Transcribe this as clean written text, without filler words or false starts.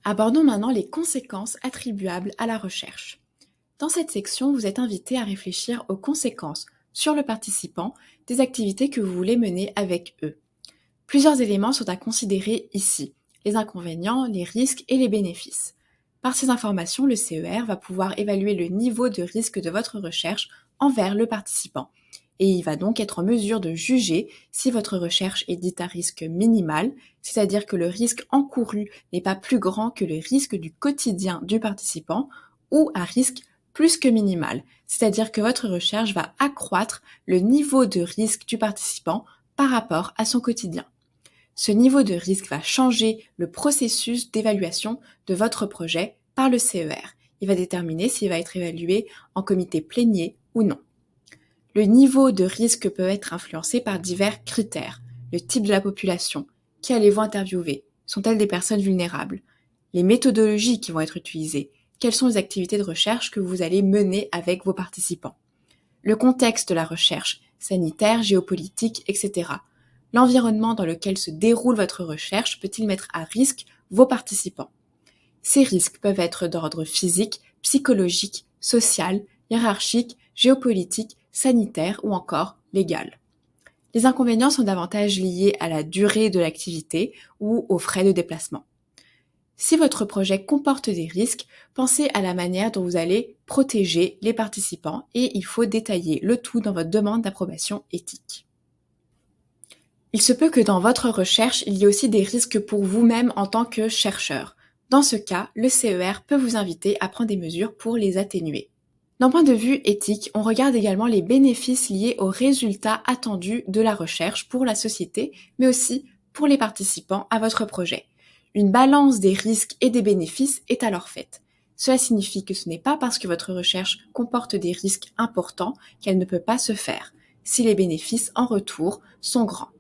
Abordons maintenant les conséquences attribuables à la recherche. Dans cette section, vous êtes invité à réfléchir aux conséquences sur le participant des activités que vous voulez mener avec eux. Plusieurs éléments sont à considérer ici, les inconvénients, les risques et les bénéfices. Par ces informations, le CER va pouvoir évaluer le niveau de risque de votre recherche envers le participant. Et il va donc être en mesure de juger si votre recherche est dite à risque minimal, c'est-à-dire que le risque encouru n'est pas plus grand que le risque du quotidien du participant, ou à risque plus que minimal, c'est-à-dire que votre recherche va accroître le niveau de risque du participant par rapport à son quotidien. Ce niveau de risque va changer le processus d'évaluation de votre projet par le CER. Il va déterminer s'il va être évalué en comité plénier ou non. Le niveau de risque peut être influencé par divers critères. Le type de la population, qui allez-vous interviewer? Sont-elles des personnes vulnérables? Les méthodologies qui vont être utilisées, quelles sont les activités de recherche que vous allez mener avec vos participants? Le contexte de la recherche, sanitaire, géopolitique, etc. L'environnement dans lequel se déroule votre recherche peut-il mettre à risque vos participants? Ces risques peuvent être d'ordre physique, psychologique, social, hiérarchique, géopolitique, sanitaire ou encore légal. Les inconvénients sont davantage liés à la durée de l'activité ou aux frais de déplacement. Si votre projet comporte des risques, pensez à la manière dont vous allez protéger les participants et il faut détailler le tout dans votre demande d'approbation éthique. Il se peut que dans votre recherche, il y ait aussi des risques pour vous-même en tant que chercheur. Dans ce cas, le CER peut vous inviter à prendre des mesures pour les atténuer. D'un point de vue éthique, on regarde également les bénéfices liés aux résultats attendus de la recherche pour la société, mais aussi pour les participants à votre projet. Une balance des risques et des bénéfices est alors faite. Cela signifie que ce n'est pas parce que votre recherche comporte des risques importants qu'elle ne peut pas se faire, si les bénéfices en retour sont grands.